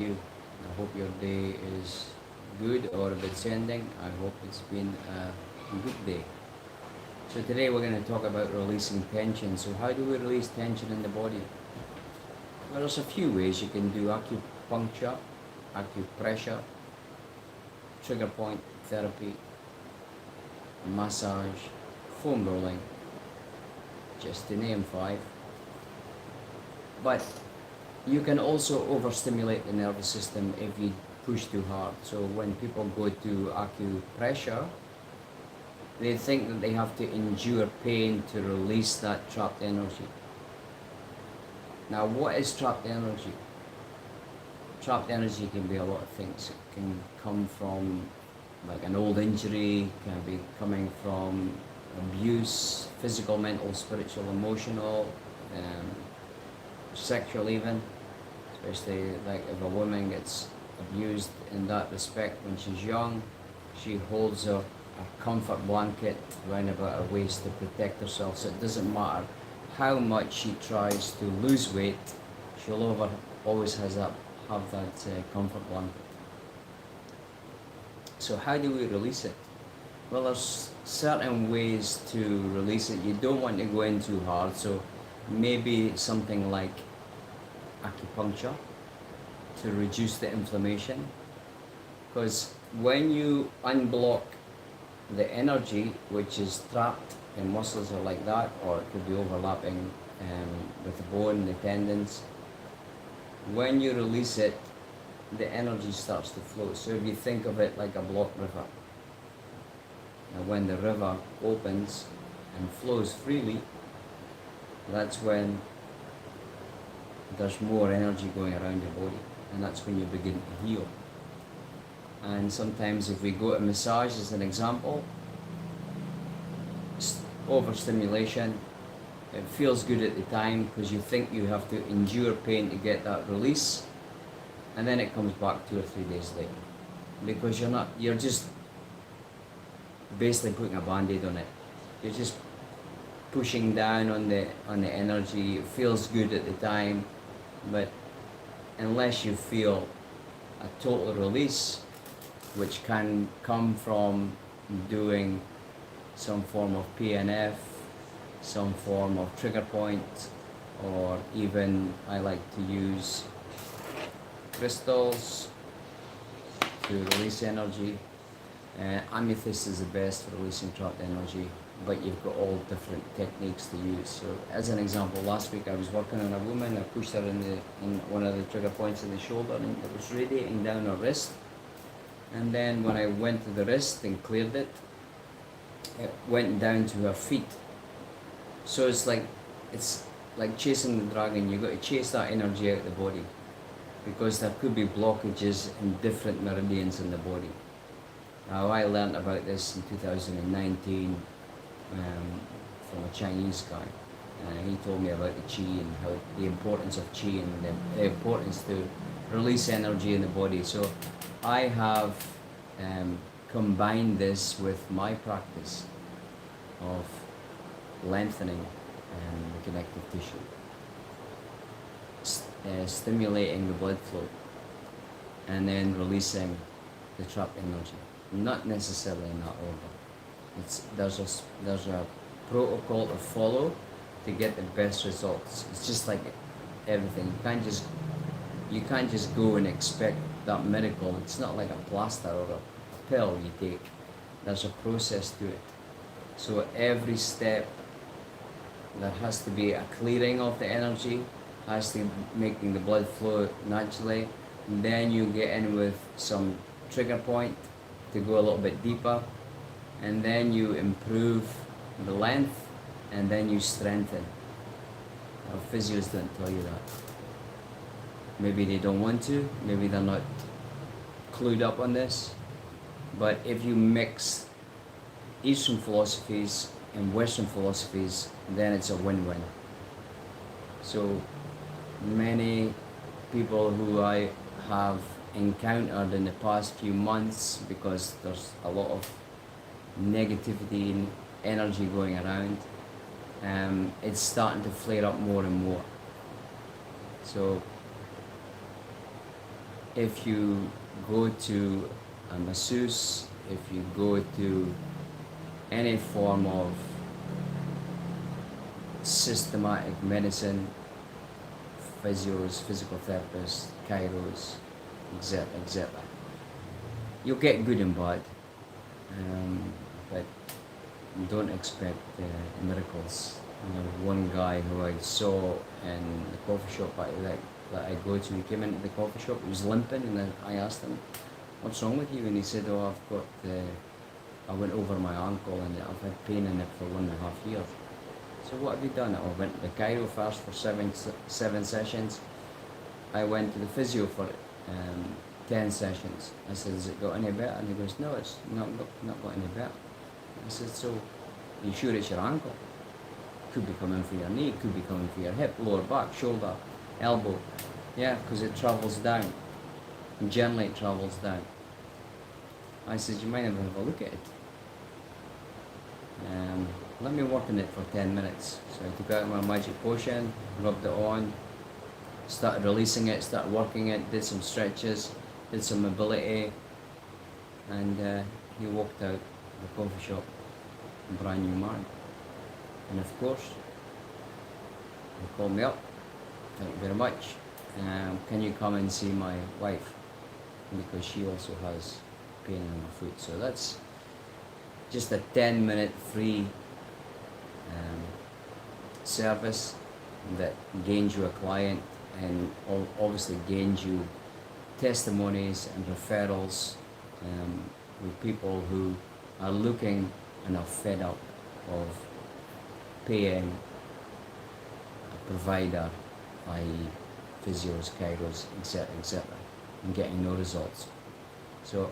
you? I hope your day is good, or if it's ending, I hope it's been a good day. So today we're going to talk about releasing tension. So how do we release tension in the body? Well, there's a few ways you can do acupuncture, acupressure, trigger point therapy, massage, foam rolling, just to name five. But you can also overstimulate the nervous system if you push too hard. So when people go to acupressure, they think that they have to endure pain to release that trapped energy. Now, what is trapped energy? Trapped energy can be a lot of things. It can come from like an old injury, can be coming from abuse, physical, mental, spiritual, emotional, um, sexual even, especially like if a woman gets abused in that respect when she's young, she holds a comfort blanket around about her waist to protect herself, so it doesn't matter how much she tries to lose weight, she'll always have that comfort blanket. So how do we release it? Well, there's certain ways to release it. You don't want to go in too hard, so maybe something like acupuncture to reduce the inflammation, because when you unblock the energy which is trapped in muscles or like that, or it could be overlapping with the bone, the tendons, when you release it, the energy starts to flow. So if you think of it like a blocked river, now when the river opens and flows freely, that's when there's more energy going around your body, and that's when you begin to heal. And sometimes if we go to massage as an example, overstimulation, it feels good at the time because you think you have to endure pain to get that release, and then it comes back 2 or 3 days later, because you're just basically putting a band-aid on it. You're just pushing down on the energy. It feels good at the time, but unless you feel a total release, which can come from doing some form of PNF, some form of trigger point, or even I like to use crystals to release energy. Amethyst is the best for releasing trapped energy, but you've got all different techniques to use. So as an example, last week I was working on a woman. I pushed her in one of the trigger points in the shoulder, and it was radiating down her wrist. And then when I went to the wrist and cleared it, it went down to her feet. So it's like chasing the dragon. You've got to chase that energy out of the body, because there could be blockages in different meridians in the body. Now, I learned about this in 2019 from a Chinese guy. He told me about the qi and how the importance of qi and the importance to release energy in the body. So I have combined this with my practice of lengthening the connective tissue, stimulating the blood flow, and then releasing the trapped energy. Not necessarily in that order. There's a protocol to follow to get the best results. It's just like everything. You can't just go and expect that miracle. It's not like a plaster or a pill you take. There's a process to it. So every step, there has to be a clearing of the energy, has to making the blood flow naturally. And then you get in with some trigger point to go a little bit deeper, and then you improve the length, and then you strengthen. Our physios don't tell you that. Maybe they don't want to, maybe they're not clued up on this, but if you mix Eastern philosophies and Western philosophies, then it's a win-win. So many people who I have encountered in the past few months, because there's a lot of negativity and energy going around, it's starting to flare up more and more. So if you go to a masseuse, if you go to any form of systematic medicine, physios, physical therapists, chiros, etc., etc., you'll get good and bad, but don't expect miracles. One guy who I saw in the coffee shop that I go to, he came into the coffee shop, he was limping, and then I asked him, "What's wrong with you?" And he said, "Oh, I went over my ankle and I've had pain in it for 1.5 years." So what have you done? I went to the chiro first for seven sessions. I went to the physio for 10 sessions. I said, "Has it got any better?" And he goes, "No, it's not got any better." I said, "So, are you sure it's your ankle? Could be coming for your knee, could be coming for your hip, lower back, shoulder, elbow." "Yeah, because it travels down. And generally it travels down." I said, "You might have a look at it. Let me work on it for 10 minutes. So I took out my magic potion, rubbed it on, started releasing it, started working it, did some stretches, did some mobility, and he walked out of the coffee shop a brand new man. And of course, he called me up, "Thank you very much. Can you come and see my wife? Because she also has pain in her foot." So that's just a 10-minute free service that gains you a client, and obviously gains you testimonies and referrals with people who are looking and are fed up of paying a provider, i.e. physios, chiros, etc., and getting no results. So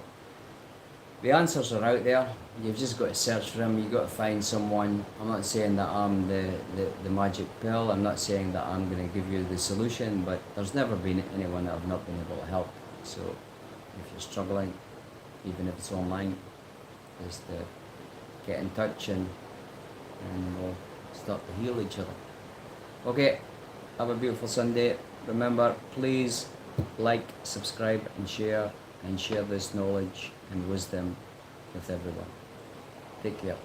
the answers are out there. You've just got to search for them. You've got to find someone. I'm not saying that I'm the magic pill. I'm not saying that I'm going to give you the solution, but there's never been anyone that I've not been able to help. So if you're struggling, even if it's online, just get in touch and we'll start to heal each other. Okay, have a beautiful Sunday. Remember, please like, subscribe and share this knowledge and wisdom with everyone. Take care.